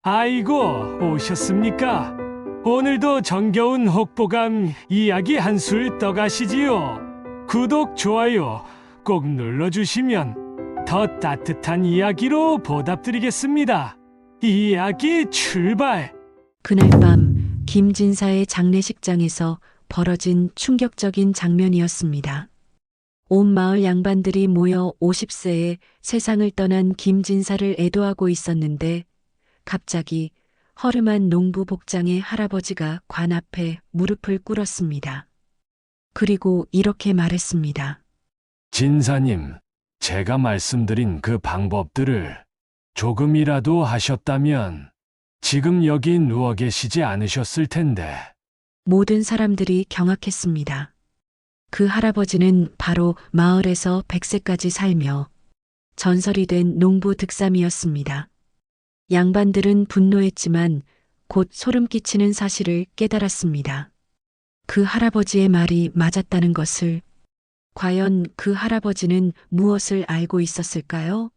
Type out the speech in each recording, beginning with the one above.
아이고, 오셨습니까? 오늘도 정겨운 혹보감 이야기 한술 떠가시지요. 구독, 좋아요 꼭 눌러주시면 더 따뜻한 이야기로 보답드리겠습니다. 이야기 출발! 그날 밤 김진사의 장례식장에서 벌어진 충격적인 장면이었습니다. 온 마을 양반들이 모여 50세에 세상을 떠난 김진사를 애도하고 있었는데 갑자기 허름한 농부 복장의 할아버지가 관 앞에 무릎을 꿇었습니다. 그리고 이렇게 말했습니다. 진사님, 제가 말씀드린 그 방법들을 조금이라도 하셨다면 지금 여기 누워 계시지 않으셨을 텐데. 모든 사람들이 경악했습니다. 그 할아버지는 바로 마을에서 100세까지 살며 전설이 된 농부 득삼이었습니다. 양반들은 분노했지만 곧 소름 끼치는 사실을 깨달았습니다. 그 할아버지의 말이 맞았다는 것을. 과연 그 할아버지는 무엇을 알고 있었을까요?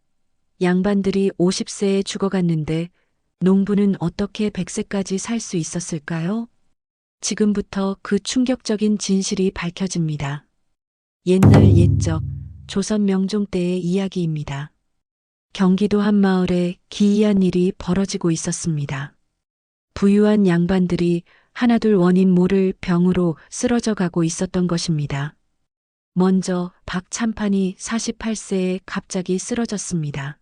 양반들이 50세에 죽어갔는데 농부는 어떻게 100세까지 살 수 있었을까요? 지금부터 그 충격적인 진실이 밝혀집니다. 옛날 옛적 조선 명종 때의 이야기입니다. 경기도 한 마을에 기이한 일이 벌어지고 있었습니다. 부유한 양반들이 하나둘 원인 모를 병으로 쓰러져 가고 있었던 것입니다. 먼저 박참판이 48세에 갑자기 쓰러졌습니다.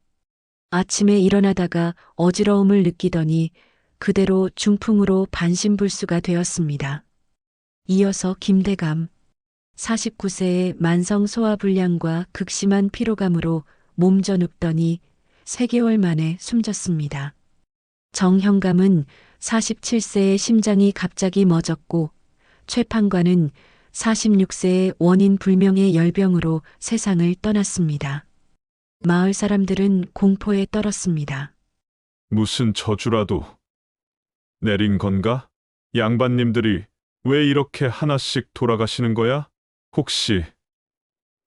아침에 일어나다가 어지러움을 느끼더니 그대로 중풍으로 반신불수가 되었습니다. 이어서 김대감, 49세의 만성 소화불량과 극심한 피로감으로 몸져 눕더니 3개월 만에 숨졌습니다. 정형감은 47세의 심장이 갑자기 멎었고 최판관은 46세의 원인 불명의 열병으로 세상을 떠났습니다. 마을 사람들은 공포에 떨었습니다. 무슨 저주라도 내린 건가? 양반님들이 왜 이렇게 하나씩 돌아가시는 거야? 혹시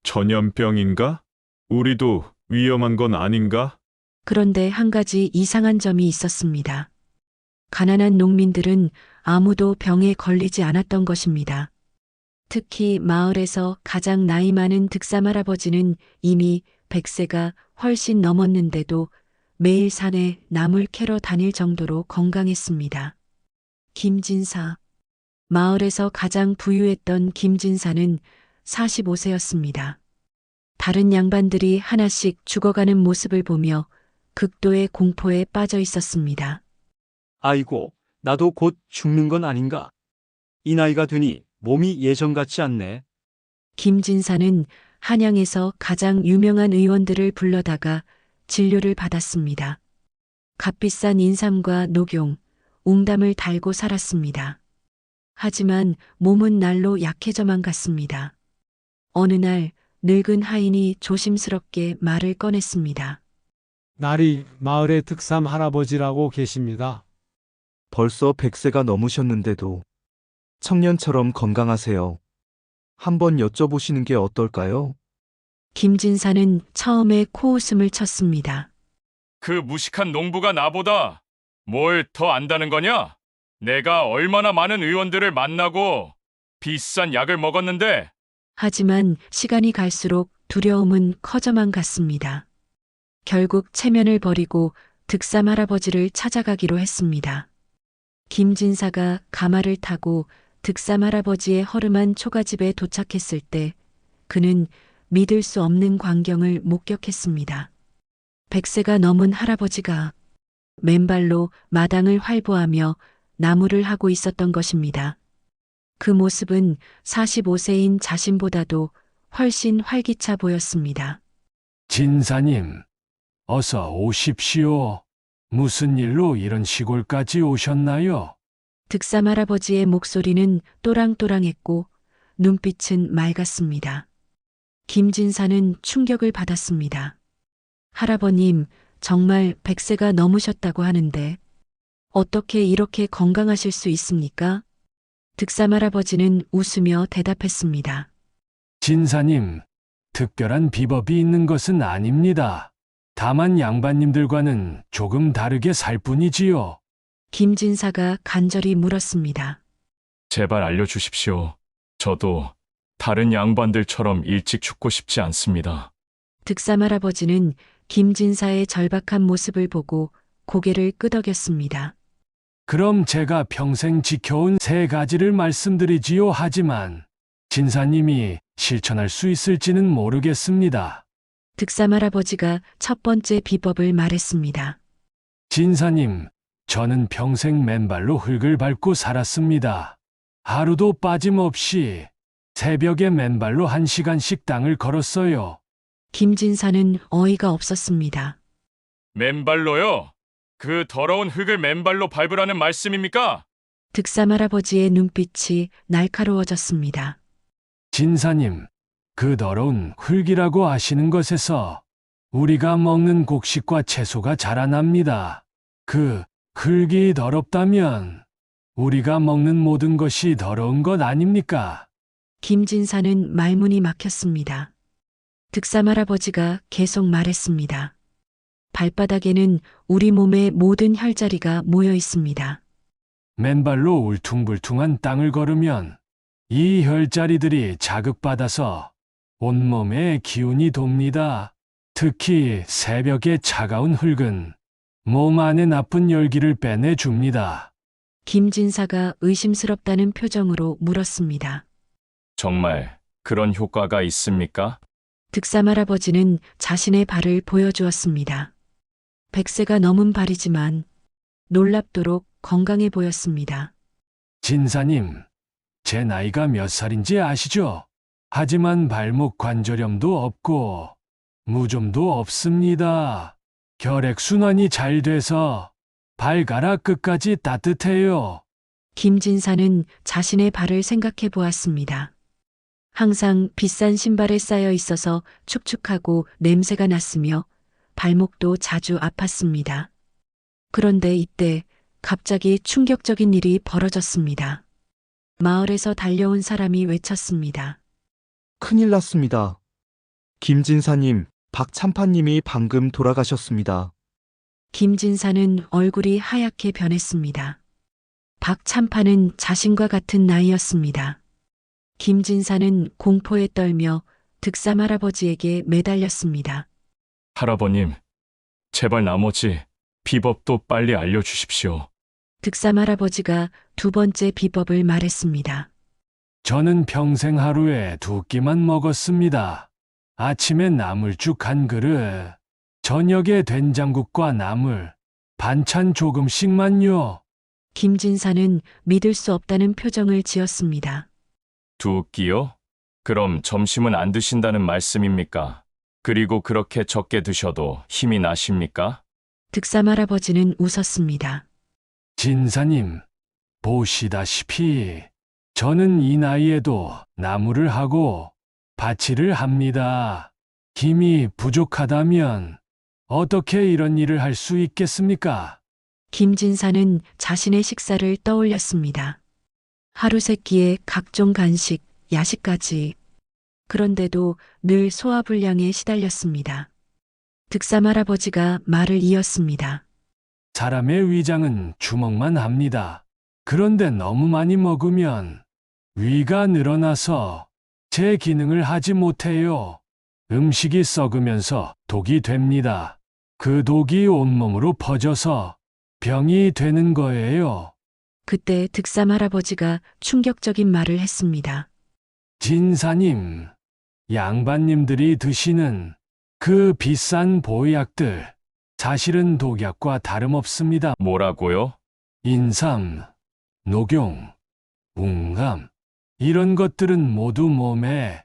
전염병인가? 우리도 위험한 건 아닌가? 그런데 한 가지 이상한 점이 있었습니다. 가난한 농민들은 아무도 병에 걸리지 않았던 것입니다. 특히 마을에서 가장 나이 많은 득삼 할아버지는 이미 100세가 훨씬 넘었는데도 매일 산에 나물 캐러 다닐 정도로 건강했습니다. 김진사. 마을에서 가장 부유했던 김진사는 45세였습니다. 다른 양반들이 하나씩 죽어가는 모습을 보며 극도의 공포에 빠져 있었습니다. 아이고, 나도 곧 죽는 건 아닌가? 이 나이가 되니 몸이 예전 같지 않네. 김진사는 한양에서 가장 유명한 의원들을 불러다가 진료를 받았습니다. 값비싼 인삼과 녹용, 웅담을 달고 살았습니다. 하지만 몸은 날로 약해져만 갔습니다. 어느 날 늙은 하인이 조심스럽게 말을 꺼냈습니다. 날이 마을의 득삼 할아버지라고 계십니다. 벌써 100세가 넘으셨는데도 청년처럼 건강하세요. 한번 여쭤보시는 게 어떨까요? 김진사는 처음에 코웃음을 쳤습니다. 그 무식한 농부가 나보다 뭘 더 안다는 거냐? 내가 얼마나 많은 의원들을 만나고 비싼 약을 먹었는데. 하지만 시간이 갈수록 두려움은 커져만 갔습니다. 결국 체면을 버리고 득삼 할아버지를 찾아가기로 했습니다. 김진사가 가마를 타고 득삼 할아버지의 허름한 초가집에 도착했을 때 그는 믿을 수 없는 광경을 목격했습니다. 100세가 넘은 할아버지가 맨발로 마당을 활보하며 나무를 하고 있었던 것입니다. 그 모습은 45세인 자신보다도 훨씬 활기차 보였습니다. 진사님, 어서 오십시오. 무슨 일로 이런 시골까지 오셨나요? 득삼 할아버지의 목소리는 또랑또랑했고 눈빛은 맑았습니다. 김진사는 충격을 받았습니다. 할아버님, 정말 100세가 넘으셨다고 하는데 어떻게 이렇게 건강하실 수 있습니까? 득삼 할아버지는 웃으며 대답했습니다. 진사님, 특별한 비법이 있는 것은 아닙니다. 다만 양반님들과는 조금 다르게 살 뿐이지요. 김진사가 간절히 물었습니다. 제발 알려주십시오. 저도 다른 양반들처럼 일찍 죽고 싶지 않습니다. 득삼할아버지는 김진사의 절박한 모습을 보고 고개를 끄덕였습니다. 그럼 제가 평생 지켜온 3가지를 말씀드리지요. 하지만 진사님이 실천할 수 있을지는 모르겠습니다. 득삼할아버지가 첫 번째 비법을 말했습니다. 진사님, 저는 평생 맨발로 흙을 밟고 살았습니다. 하루도 빠짐없이 새벽에 맨발로 1시간씩 땅을 걸었어요. 김진사는 어이가 없었습니다. 맨발로요? 그 더러운 흙을 맨발로 밟으라는 말씀입니까? 득삼할아버지의 눈빛이 날카로워졌습니다. 진사님, 그 더러운 흙이라고 하시는 것에서 우리가 먹는 곡식과 채소가 자라납니다. 그 흙이 더럽다면 우리가 먹는 모든 것이 더러운 것 아닙니까? 김진사는 말문이 막혔습니다. 득삼할아버지가 계속 말했습니다. 발바닥에는 우리 몸의 모든 혈자리가 모여 있습니다. 맨발로 울퉁불퉁한 땅을 걸으면 이 혈자리들이 자극받아서 온몸에 기운이 돕니다. 특히 새벽의 차가운 흙은 몸 안에 나쁜 열기를 빼내줍니다. 김진사가 의심스럽다는 표정으로 물었습니다. 정말 그런 효과가 있습니까? 득삼할아버지는 자신의 발을 보여주었습니다. 100세가 넘은 발이지만 놀랍도록 건강해 보였습니다. 진사님, 제 나이가 몇 살인지 아시죠? 하지만 발목 관절염도 없고 무좀도 없습니다. 혈액순환이 잘 돼서 발가락 끝까지 따뜻해요. 김진사는 자신의 발을 생각해 보았습니다. 항상 비싼 신발에 쌓여 있어서 축축하고 냄새가 났으며 발목도 자주 아팠습니다. 그런데 이때 갑자기 충격적인 일이 벌어졌습니다. 마을에서 달려온 사람이 외쳤습니다. 큰일 났습니다. 김진사님, 박참파님이 방금 돌아가셨습니다. 김진사는 얼굴이 하얗게 변했습니다. 박참파는 자신과 같은 나이였습니다. 김진사는 공포에 떨며 득삼할아버지에게 매달렸습니다. 할아버님, 제발 나머지 비법도 빨리 알려주십시오. 득삼할아버지가 두 번째 비법을 말했습니다. 저는 평생 하루에 2끼만 먹었습니다. 아침에 나물죽 1그릇, 저녁에 된장국과 나물, 반찬 조금씩만요. 김진사는 믿을 수 없다는 표정을 지었습니다. 2끼요? 그럼 점심은 안 드신다는 말씀입니까? 그리고 그렇게 적게 드셔도 힘이 나십니까? 득삼할아버지는 웃었습니다. 진사님, 보시다시피 저는 이 나이에도 나무를 하고 밭일을 합니다. 힘이 부족하다면 어떻게 이런 일을 할 수 있겠습니까? 김진사는 자신의 식사를 떠올렸습니다. 하루 세끼에 각종 간식, 야식까지. 그런데도 늘 소화불량에 시달렸습니다. 득삼할아버지가 말을 이었습니다. 사람의 위장은 주먹만 합니다. 그런데 너무 많이 먹으면 위가 늘어나서 제 기능을 하지 못해요. 음식이 썩으면서 독이 됩니다. 그 독이 온몸으로 퍼져서 병이 되는 거예요. 그때 득삼할아버지가 충격적인 말을 했습니다. 진사님, 양반님들이 드시는 그 비싼 보약들, 사실은 독약과 다름없습니다. 뭐라고요? 인삼, 녹용, 웅감, 이런 것들은 모두 몸에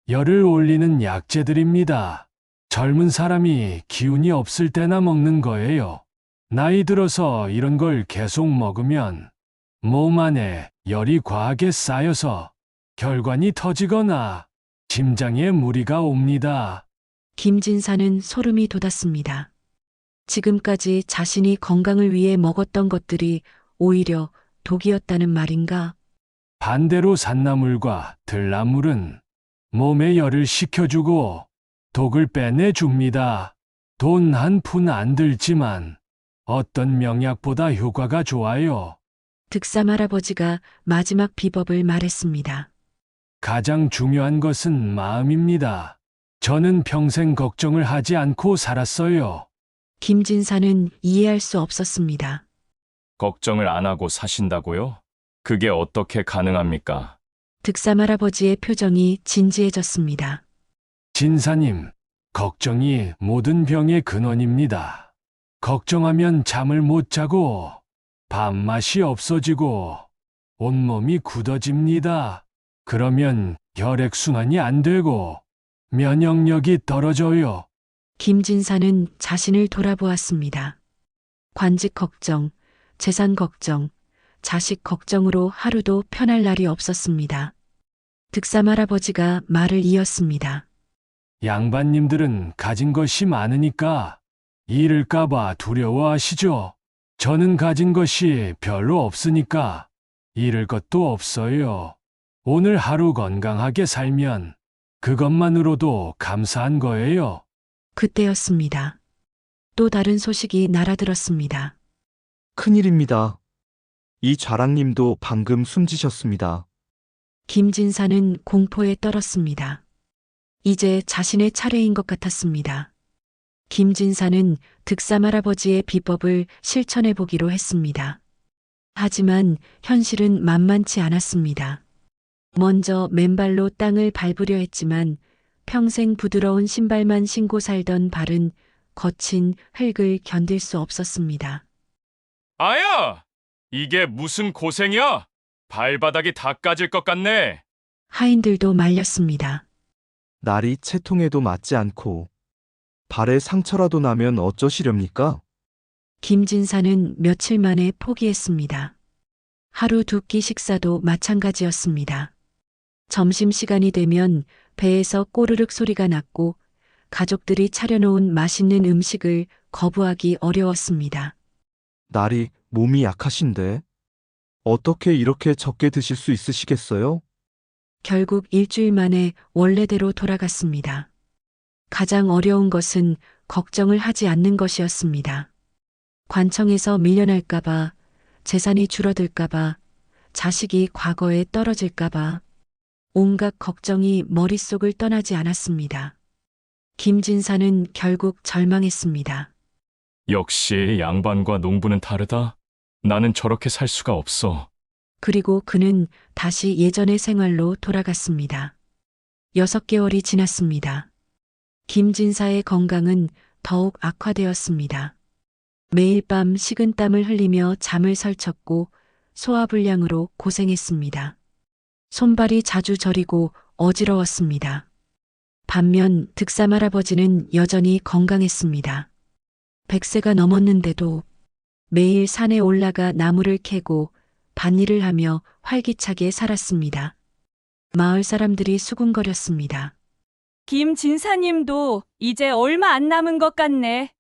열을 올리는 약재들입니다. 젊은 사람이 기운이 없을 때나 먹는 거예요. 나이 들어서 이런 걸 계속 먹으면 몸 안에 열이 과하게 쌓여서 혈관이 터지거나 심장에 무리가 옵니다. 김진사는 소름이 돋았습니다. 지금까지 자신이 건강을 위해 먹었던 것들이 오히려 독이었다는 말인가? 반대로 산나물과 들나물은 몸에 열을 식혀주고 독을 빼내줍니다. 돈 한 푼 안 들지만 어떤 명약보다 효과가 좋아요. 득삼 할아버지가 마지막 비법을 말했습니다. 가장 중요한 것은 마음입니다. 저는 평생 걱정을 하지 않고 살았어요. 김진사는 이해할 수 없었습니다. 걱정을 안 하고 사신다고요? 그게 어떻게 가능합니까? 득삼 할아버지의 표정이 진지해졌습니다. 진사님, 걱정이 모든 병의 근원입니다. 걱정하면 잠을 못 자고, 밥맛이 없어지고, 온몸이 굳어집니다. 그러면 혈액순환이 안 되고, 면역력이 떨어져요. 김진사는 자신을 돌아보았습니다. 관직 걱정, 재산 걱정, 자식 걱정으로 하루도 편할 날이 없었습니다. 득삼 할아버지가 말을 이었습니다. 양반님들은 가진 것이 많으니까 잃을까봐 두려워하시죠. 저는 가진 것이 별로 없으니까 잃을 것도 없어요. 오늘 하루 건강하게 살면 그것만으로도 감사한 거예요. 그때였습니다. 또 다른 소식이 날아들었습니다. 큰일입니다. 이 좌랑님도 방금 숨지셨습니다. 김진사는 공포에 떨었습니다. 이제 자신의 차례인 것 같았습니다. 김진사는 득삼 할아버지의 비법을 실천해 보기로 했습니다. 하지만 현실은 만만치 않았습니다. 먼저 맨발로 땅을 밟으려 했지만 평생 부드러운 신발만 신고 살던 발은 거친 흙을 견딜 수 없었습니다. 아야! 이게 무슨 고생이야? 발바닥이 다 까질 것 같네. 하인들도 말렸습니다. 날이 채통에도 맞지 않고 발에 상처라도 나면 어쩌시렵니까? 김진사는 며칠 만에 포기했습니다. 하루 두 끼 식사도 마찬가지였습니다. 점심시간이 되면 배에서 꼬르륵 소리가 났고 가족들이 차려놓은 맛있는 음식을 거부하기 어려웠습니다. 날이 몸이 약하신데 어떻게 이렇게 적게 드실 수 있으시겠어요? 결국 일주일 만에 원래대로 돌아갔습니다. 가장 어려운 것은 걱정을 하지 않는 것이었습니다. 관청에서 밀려날까봐, 재산이 줄어들까봐, 자식이 과거에 떨어질까봐, 온갖 걱정이 머릿속을 떠나지 않았습니다. 김진사는 결국 절망했습니다. 역시 양반과 농부는 다르다. 나는 저렇게 살 수가 없어. 그리고 그는 다시 예전의 생활로 돌아갔습니다. 6개월이 지났습니다. 김진사의 건강은 더욱 악화되었습니다. 매일 밤 식은땀을 흘리며 잠을 설쳤고 소화불량으로 고생했습니다. 손발이 자주 저리고 어지러웠습니다. 반면 득삼 할아버지는 여전히 건강했습니다. 100세가 넘었는데도 매일 산에 올라가 나무를 캐고 밭일을 하며 활기차게 살았습니다. 마을 사람들이 수군거렸습니다. 김진사님도 이제 얼마 안 남은 것 같네.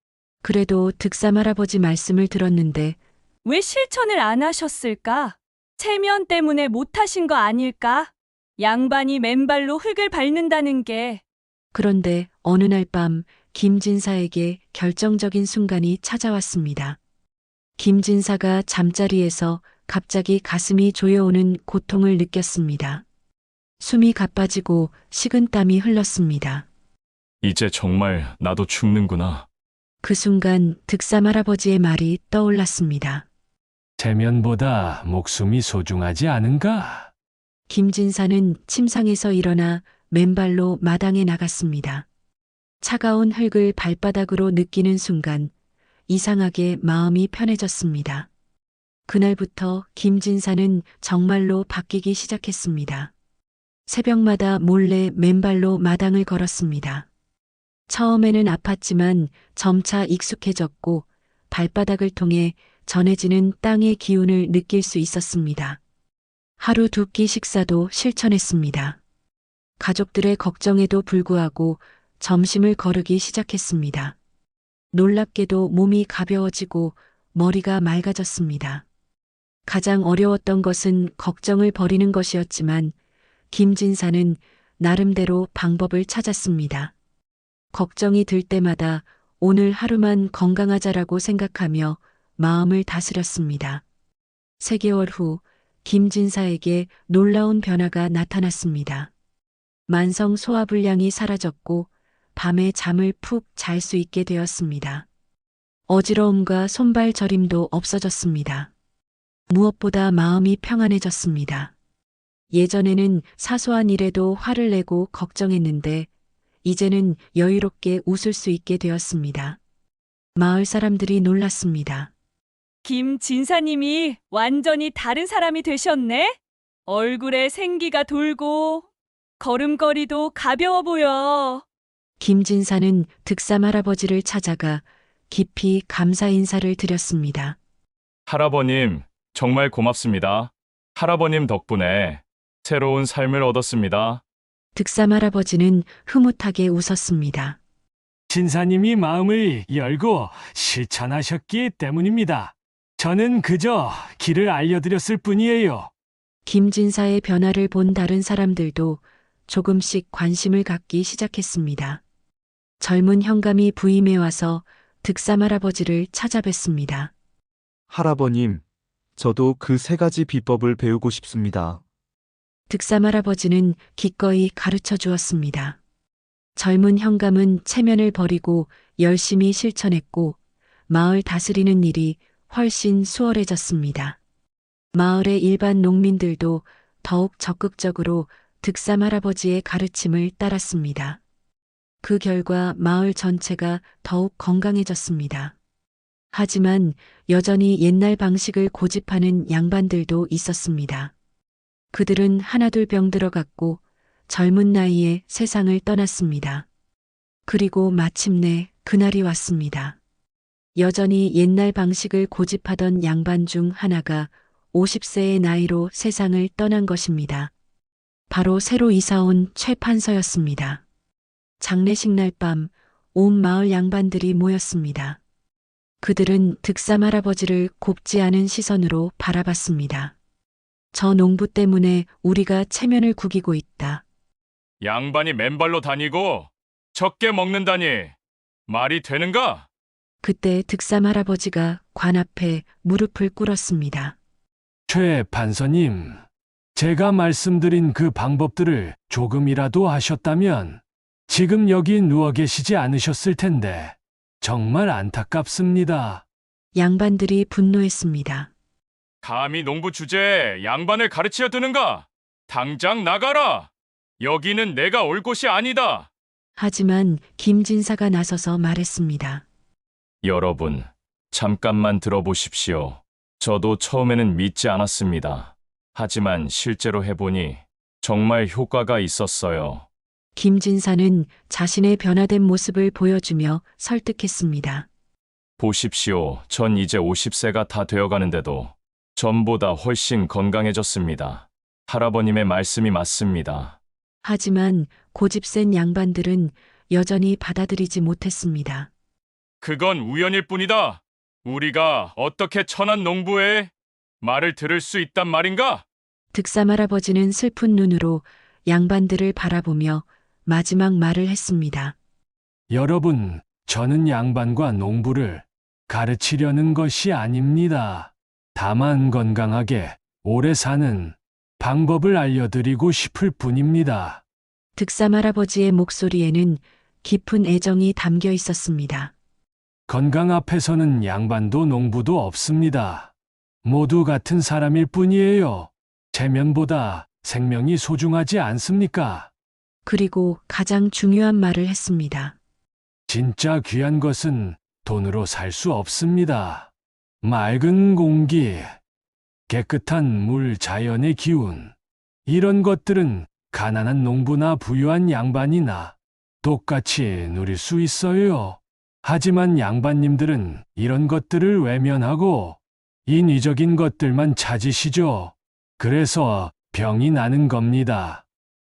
그래도 득삼 할아버지 말씀을 들었는데 왜 실천을 안 하셨을까? 체면 때문에 못하신 거 아닐까? 양반이 맨발로 흙을 밟는다는 게. 그런데 어느 날 밤 김진사에게 결정적인 순간이 찾아왔습니다. 김진사가 잠자리에서 갑자기 가슴이 조여오는 고통을 느꼈습니다. 숨이 가빠지고 식은땀이 흘렀습니다. 이제 정말 나도 죽는구나. 그 순간 득삼 할아버지의 말이 떠올랐습니다. 체면보다 목숨이 소중하지 않은가? 김진사는 침상에서 일어나 맨발로 마당에 나갔습니다. 차가운 흙을 발바닥으로 느끼는 순간 이상하게 마음이 편해졌습니다. 그날부터 김진사는 정말로 바뀌기 시작했습니다. 새벽마다 몰래 맨발로 마당을 걸었습니다. 처음에는 아팠지만 점차 익숙해졌고 발바닥을 통해 전해지는 땅의 기운을 느낄 수 있었습니다. 하루 두 끼 식사도 실천했습니다. 가족들의 걱정에도 불구하고 점심을 거르기 시작했습니다. 놀랍게도 몸이 가벼워지고 머리가 맑아졌습니다. 가장 어려웠던 것은 걱정을 버리는 것이었지만 김진사는 나름대로 방법을 찾았습니다. 걱정이 들 때마다 오늘 하루만 건강하자라고 생각하며 마음을 다스렸습니다. 3개월 후 김진사에게 놀라운 변화가 나타났습니다. 만성 소화불량이 사라졌고 밤에 잠을 푹 잘 수 있게 되었습니다. 어지러움과 손발 저림도 없어졌습니다. 무엇보다 마음이 평안해졌습니다. 예전에는 사소한 일에도 화를 내고 걱정했는데 이제는 여유롭게 웃을 수 있게 되었습니다. 마을 사람들이 놀랐습니다. 김 진사님이 완전히 다른 사람이 되셨네? 얼굴에 생기가 돌고 걸음걸이도 가벼워 보여. 김진사는 득삼 할아버지를 찾아가 깊이 감사 인사를 드렸습니다. 할아버님, 정말 고맙습니다. 할아버님 덕분에 새로운 삶을 얻었습니다. 득삼 할아버지는 흐뭇하게 웃었습니다. 진사님이 마음을 열고 실천하셨기 때문입니다. 저는 그저 길을 알려드렸을 뿐이에요. 김진사의 변화를 본 다른 사람들도 조금씩 관심을 갖기 시작했습니다. 젊은 현감이 부임해 와서 득삼 할아버지를 찾아뵀습니다. 할아버님, 저도 그 3가지 비법을 배우고 싶습니다. 득삼 할아버지는 기꺼이 가르쳐 주었습니다. 젊은 현감은 체면을 버리고 열심히 실천했고 마을 다스리는 일이 훨씬 수월해졌습니다. 마을의 일반 농민들도 더욱 적극적으로 득삼 할아버지의 가르침을 따랐습니다. 그 결과 마을 전체가 더욱 건강해졌습니다. 하지만 여전히 옛날 방식을 고집하는 양반들도 있었습니다. 그들은 하나둘 병들어갔고 젊은 나이에 세상을 떠났습니다. 그리고 마침내 그날이 왔습니다. 여전히 옛날 방식을 고집하던 양반 중 하나가 50세의 나이로 세상을 떠난 것입니다. 바로 새로 이사온 최 판서였습니다. 장례식 날 밤 온 마을 양반들이 모였습니다. 그들은 득삼 할아버지를 곱지 않은 시선으로 바라봤습니다. 저 농부 때문에 우리가 체면을 구기고 있다. 양반이 맨발로 다니고 적게 먹는다니 말이 되는가? 그때 득삼 할아버지가 관 앞에 무릎을 꿇었습니다. 최 판서님, 제가 말씀드린 그 방법들을 조금이라도 하셨다면 지금 여기 누워 계시지 않으셨을 텐데 정말 안타깝습니다. 양반들이 분노했습니다. 감히 농부 주제에 양반을 가르치려 드는가? 당장 나가라! 여기는 내가 올 곳이 아니다! 하지만 김진사가 나서서 말했습니다. 여러분, 잠깐만 들어보십시오. 저도 처음에는 믿지 않았습니다. 하지만 실제로 해보니 정말 효과가 있었어요. 김진사는 자신의 변화된 모습을 보여주며 설득했습니다. 보십시오. 전 이제 50세가 다 되어가는데도 전보다 훨씬 건강해졌습니다. 할아버님의 말씀이 맞습니다. 하지만 고집센 양반들은 여전히 받아들이지 못했습니다. 그건 우연일 뿐이다. 우리가 어떻게 천한 농부의 말을 들을 수 있단 말인가? 득삼 할아버지는 슬픈 눈으로 양반들을 바라보며 마지막 말을 했습니다. 여러분, 저는 양반과 농부를 가르치려는 것이 아닙니다. 다만 건강하게 오래 사는 방법을 알려드리고 싶을 뿐입니다. 득삼 할아버지의 목소리에는 깊은 애정이 담겨 있었습니다. 건강 앞에서는 양반도 농부도 없습니다. 모두 같은 사람일 뿐이에요. 체면보다 생명이 소중하지 않습니까? 그리고 가장 중요한 말을 했습니다. 진짜 귀한 것은 돈으로 살 수 없습니다. 맑은 공기, 깨끗한 물, 자연의 기운. 이런 것들은 가난한 농부나 부유한 양반이나 똑같이 누릴 수 있어요. 하지만 양반님들은 이런 것들을 외면하고 인위적인 것들만 찾으시죠. 그래서 병이 나는 겁니다.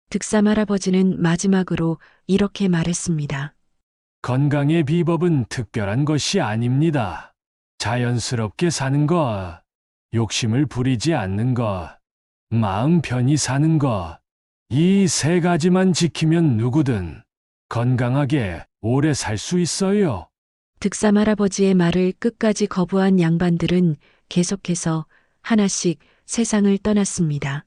득삼 할아버지는 마지막으로 이렇게 말했습니다. 건강의 비법은 특별한 것이 아닙니다. 자연스럽게 사는 것, 욕심을 부리지 않는 것, 마음 편히 사는 것, 이 3가지만 지키면 누구든 건강하게 오래 살 수 있어요. 득삼 할아버지의 말을 끝까지 거부한 양반들은 계속해서 하나씩 세상을 떠났습니다.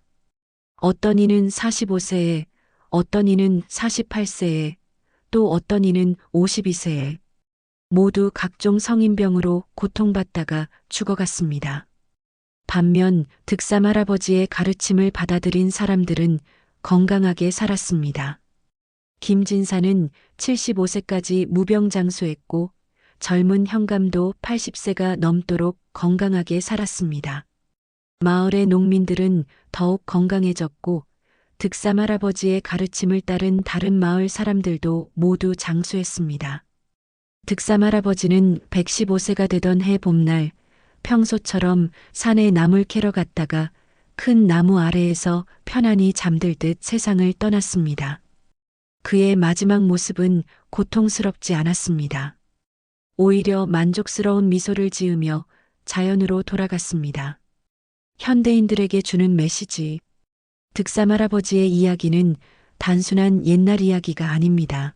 어떤 이는 45세에, 어떤 이는 48세에, 또 어떤 이는 52세에 모두 각종 성인병으로 고통받다가 죽어갔습니다. 반면 득삼 할아버지의 가르침을 받아들인 사람들은 건강하게 살았습니다. 김진사는 75세까지 무병장수했고 젊은 현감도 80세가 넘도록 건강하게 살았습니다. 마을의 농민들은 더욱 건강해졌고 득삼 할아버지의 가르침을 따른 다른 마을 사람들도 모두 장수했습니다. 득삼 할아버지는 115세가 되던 해 봄날 평소처럼 산에 나물 캐러 갔다가 큰 나무 아래에서 편안히 잠들듯 세상을 떠났습니다. 그의 마지막 모습은 고통스럽지 않았습니다. 오히려 만족스러운 미소를 지으며 자연으로 돌아갔습니다. 현대인들에게 주는 메시지. 득삼 할아버지의 이야기는 단순한 옛날 이야기가 아닙니다.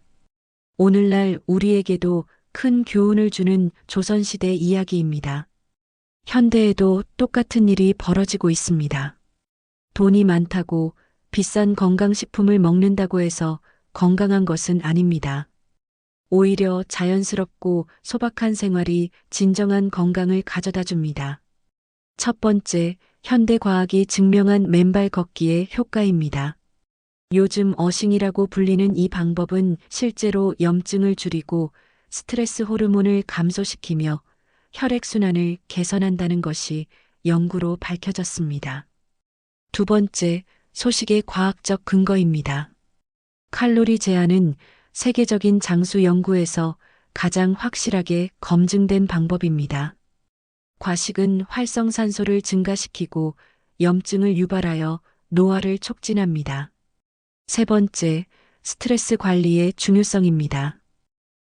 오늘날 우리에게도 큰 교훈을 주는 조선시대 이야기입니다. 현대에도 똑같은 일이 벌어지고 있습니다. 돈이 많다고 비싼 건강식품을 먹는다고 해서 건강한 것은 아닙니다. 오히려 자연스럽고 소박한 생활이 진정한 건강을 가져다 줍니다. 첫 번째, 현대 과학이 증명한 맨발 걷기의 효과입니다. 요즘 어싱이라고 불리는 이 방법은 실제로 염증을 줄이고 스트레스 호르몬을 감소시키며 혈액순환을 개선한다는 것이 연구로 밝혀졌습니다. 두 번째, 소식의 과학적 근거입니다. 칼로리 제한은 세계적인 장수 연구에서 가장 확실하게 검증된 방법입니다. 과식은 활성산소를 증가시키고 염증을 유발하여 노화를 촉진합니다. 세 번째, 스트레스 관리의 중요성입니다.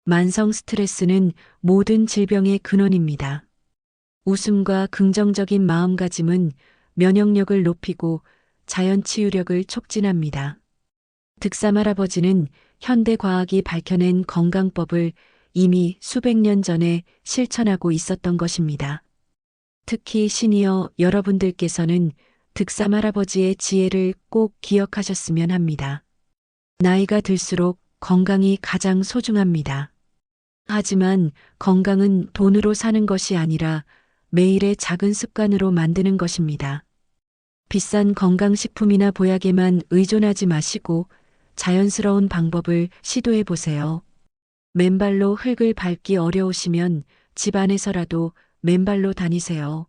만성 스트레스는 모든 질병의 근원입니다. 웃음과 긍정적인 마음가짐은 면역력을 높이고 자연 치유력을 촉진합니다. 득삼 할아버지는 현대 과학이 밝혀낸 건강법을 이미 수백 년 전에 실천하고 있었던 것입니다. 특히 시니어 여러분들께서는 득삼 할아버지의 지혜를 꼭 기억하셨으면 합니다. 나이가 들수록 건강이 가장 소중합니다. 하지만 건강은 돈으로 사는 것이 아니라 매일의 작은 습관으로 만드는 것입니다. 비싼 건강식품이나 보약에만 의존하지 마시고 자연스러운 방법을 시도해 보세요. 맨발로 흙을 밟기 어려우시면 집 안에서라도 맨발로 다니세요.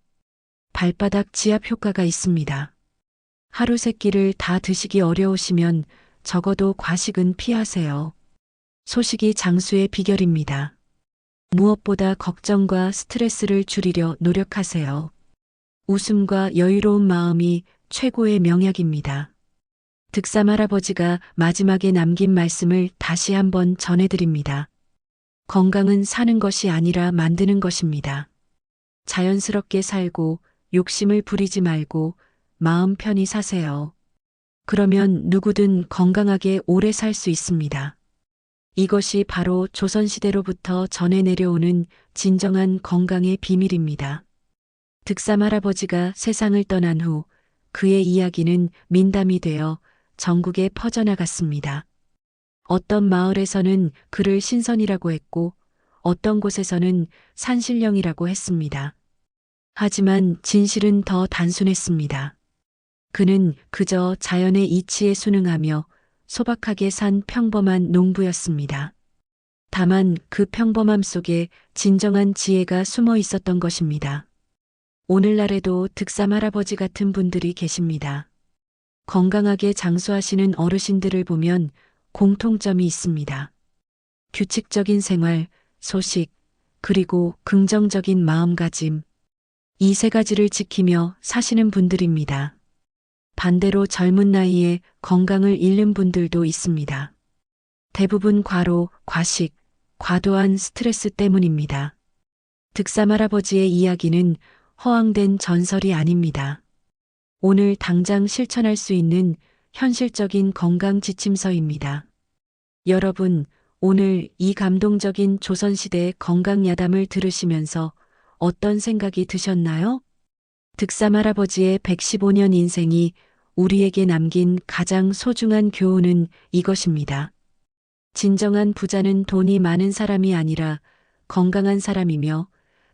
발바닥 지압 효과가 있습니다. 하루 세 끼를 다 드시기 어려우시면 적어도 과식은 피하세요. 소식이 장수의 비결입니다. 무엇보다 걱정과 스트레스를 줄이려 노력하세요. 웃음과 여유로운 마음이 최고의 명약입니다. 득삼 할아버지가 마지막에 남긴 말씀을 다시 한번 전해드립니다. 건강은 사는 것이 아니라 만드는 것입니다. 자연스럽게 살고 욕심을 부리지 말고 마음 편히 사세요. 그러면 누구든 건강하게 오래 살 수 있습니다. 이것이 바로 조선시대로부터 전해 내려오는 진정한 건강의 비밀입니다. 득삼 할아버지가 세상을 떠난 후 그의 이야기는 민담이 되어 전국에 퍼져나갔습니다. 어떤 마을에서는 그를 신선이라고 했고 어떤 곳에서는 산신령이라고 했습니다. 하지만 진실은 더 단순했습니다. 그는 그저 자연의 이치에 순응하며 소박하게 산 평범한 농부였습니다. 다만 그 평범함 속에 진정한 지혜가 숨어 있었던 것입니다. 오늘날에도 득삼 할아버지 같은 분들이 계십니다. 건강하게 장수하시는 어르신들을 보면 공통점이 있습니다. 규칙적인 생활, 소식, 그리고 긍정적인 마음가짐. 이 세 가지를 지키며 사시는 분들입니다. 반대로 젊은 나이에 건강을 잃는 분들도 있습니다. 대부분 과로, 과식, 과도한 스트레스 때문입니다. 득삼 할아버지의 이야기는 허황된 전설이 아닙니다. 오늘 당장 실천할 수 있는 현실적인 건강 지침서입니다. 여러분, 오늘 이 감동적인 조선시대 건강야담을 들으시면서 어떤 생각이 드셨나요? 득삼 할아버지의 115년 인생이 우리에게 남긴 가장 소중한 교훈은 이것입니다. 진정한 부자는 돈이 많은 사람이 아니라 건강한 사람이며,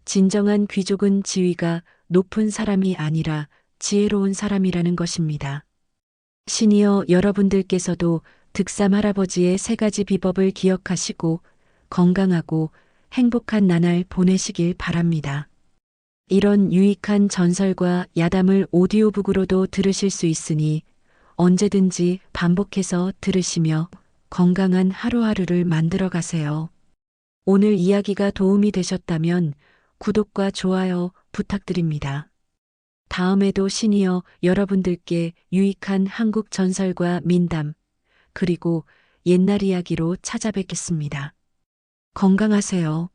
진정한 귀족은 지위가 높은 사람이 아니라 지혜로운 사람이라는 것입니다. 시니어 여러분들께서도 득삼 할아버지의 3가지 비법을 기억하시고 건강하고 행복한 나날 보내시길 바랍니다. 이런 유익한 전설과 야담을 오디오북으로도 들으실 수 있으니 언제든지 반복해서 들으시며 건강한 하루하루를 만들어 가세요. 오늘 이야기가 도움이 되셨다면 구독과 좋아요 부탁드립니다. 다음에도 시니어 여러분들께 유익한 한국 전설과 민담, 그리고 옛날 이야기로 찾아뵙겠습니다. 건강하세요.